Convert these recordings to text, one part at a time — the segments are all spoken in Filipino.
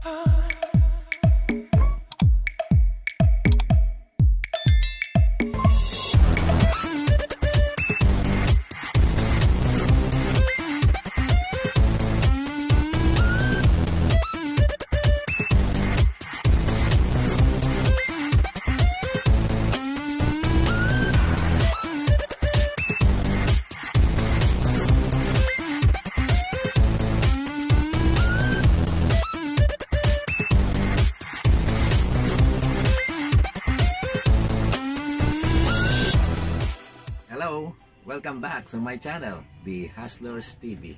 Hello! Welcome back sa my channel, The Hustlers TV.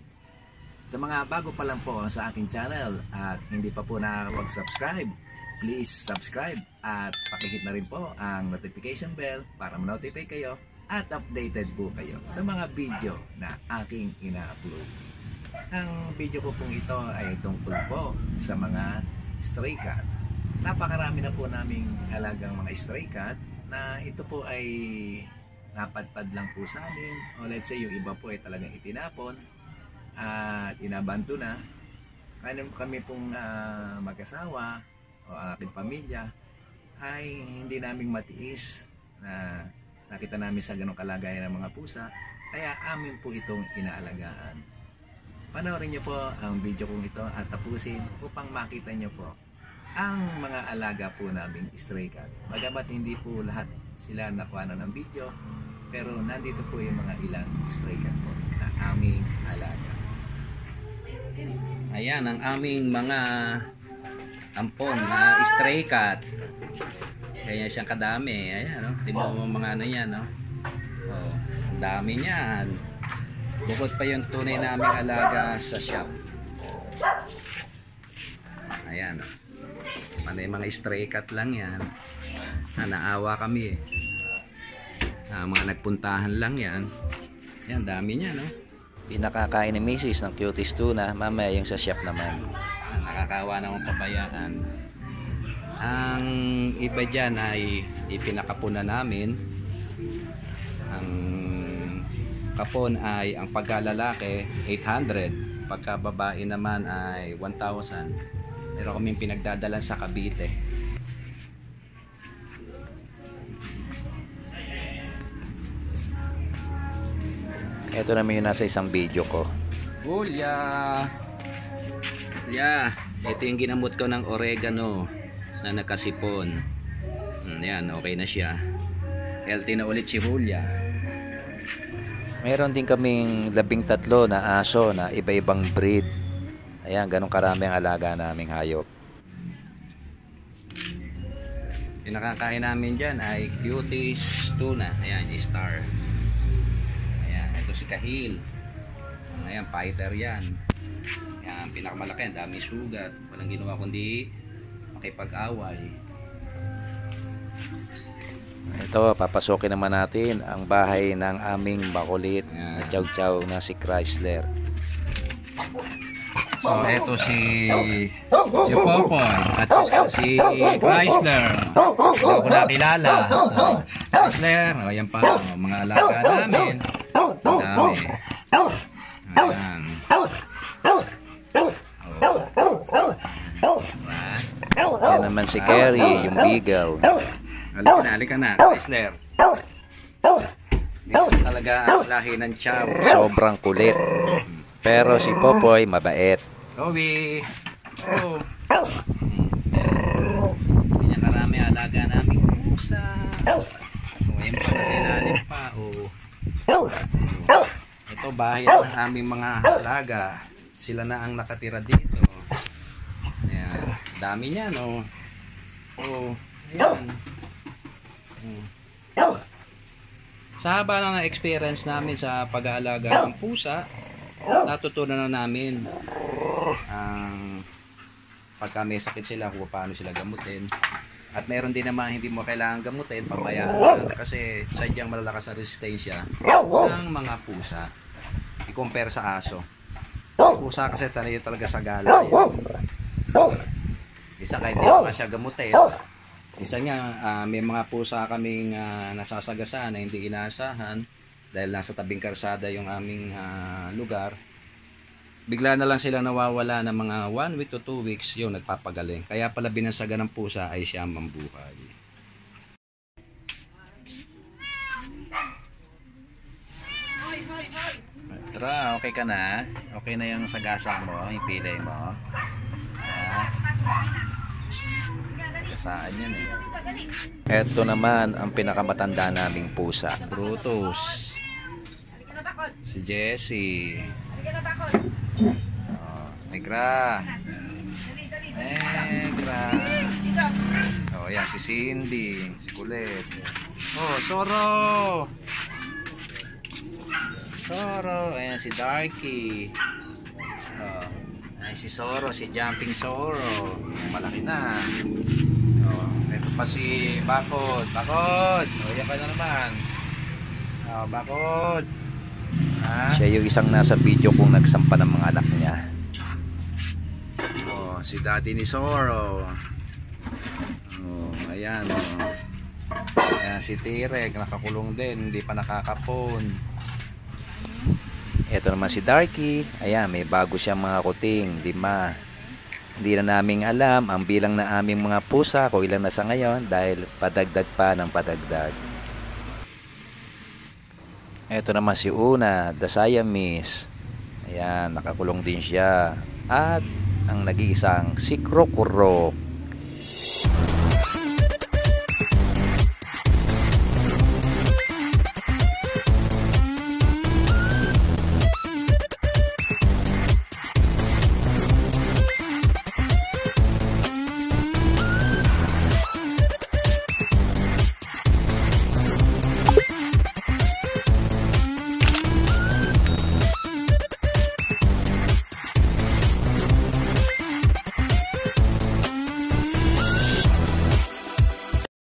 Sa mga bago pa lang po sa aking channel at hindi pa po nakakapag-subscribe, please subscribe at pakihit na rin po ang notification bell para ma-notify kayo at updated po kayo sa mga video na aking ina-upload. Ang video ko pong ito ay tungkol po sa mga stray cat. Napakarami na po naming alagang mga stray cat na ito po ay napadpad lang po sa amin, o let's say yung iba po ay talagang itinapon at inabanto na. Kami pong mag-asawa o aking pamilya ay hindi naming matiis na nakita namin sa ganong kalagayan ng mga pusa, kaya amin po itong inaalagaan. Panoorin nyo po ang video kong ito at tapusin upang makita nyo po ang mga alaga po naming stray cat. Bagamat hindi po lahat sila nakuha ng video, pero nandito po yung mga ilang stray cat po na aming alaga. Ayan ang aming mga ampon na stray cat. Kaya siyang kadami. Ayan, no? Tingnan mo mga ano yan, no? Oh, ang dami niyan. Bukod pa yung tunay naming alaga sa shop. Ayan, no? Mga stray cat lang yan. Naawa kami eh. Mga nagpuntahan lang yan. Yan, dami niya, no? Pinakakain ni Mrs. ng cuties tuna, mamaya yung sa shop naman. Nakakawa na akong pabayaan. Ang iba dyan ay ipinakapon na namin. Ang kapon ay, ang pagkalalaki 800, pagka babae naman ay 1,000. Meron kaming pinagdadalan sa Cavite. Ito naman yung nasa isang video ko. Hulya! Yeah, ito yung ginamot ko ng oregano na nakasipon. Yan, okay na siya. Healthy na ulit si Hulya. Meron din kaming 13 na aso na iba-ibang breed. Ayan, ganun karami ang alaga naming hayop. Yung nakakain namin dyan ay cuties tuna. Ayan, star. Ayan, ito si Kahil. Ayan, fighter yan. Ayan, pinakamalaki, dami sugat. Walang ginawa kundi makipag-away. Ito, papasokin naman natin ang bahay ng aming makulit na chow-chow na si Chrysler. So, ito si Popoy at si Chrysler. Hindi ko nakilala. Chrysler, o yan pa, mga alaga namin. Dami. Ayan. Yan naman si Kerry, yung beagle. Halika na, Chrysler. Dito talaga ang lahi ng chow. Sobrang kulit. Pero si Popoy, mabait. Kobe! Oh! Hindi niya karami alaga namin pusa. O, yan pa kasi lalim pa. Oh. Ito bahay ng aming mga alaga. Sila na ang nakatira dito. Ayan. Dami niya, no? Oh. Ayan. Sa haba na experience namin sa pag-aalaga ng pusa, natutunan na namin ang pagka may sakit sila kung paano sila gamutin. At meron din naman hindi mo kailangan gamutin, pabayaan kasi sadyang malalakas ang resistensya ng mga pusa i-compare sa aso. Pusa kasi talaga sa gala yan. Isa kahit di pa siya gamutin. Isa nga, may mga pusa kaming nasasagasaan na hindi inaasahan dahil nasa tabing karsada yung aming lugar. bigla na lang sila nawawala ng mga 1 week to 2 weeks, yun, nagpapagaling. Kaya pala binansagan ng pusa ay siya mambuhay. Tra, okay ka na? Okay na yung sagasa mo, yung pilay mo? Kasaan yan eh. Ito naman ang pinakamatanda naming pusa. Brutus. Si Jessie. Oh, Negra. Negra. Oh, yan si Cindy. Si Kulit. Oh, Soro. Soro. Ayan si Darky. Oh, ayan si Soro. Si Jumping Soro. Malaki na. Oh, ito pa si Bakod. Bakod. Oh, yan ka na naman. Oh, Bakod. Ha? Siya yung isang nasa video kung nagsampa ng mga anak niya. Oh, si Daddy ni Soro. Oh, ayan. Oh. Ayan si Tirek. Nakakulong din. Hindi pa nakakapon. Ito naman si Darky. Ayan, may bago siyang mga kuting, 5. Hindi na naming alam ang bilang na aming mga pusa kung ilan na sa ngayon dahil padagdag pa ng padagdag. Ito naman si Una, the Siamese. Ayan, nakakulong din siya. At ang nag-iisang si Krokoro.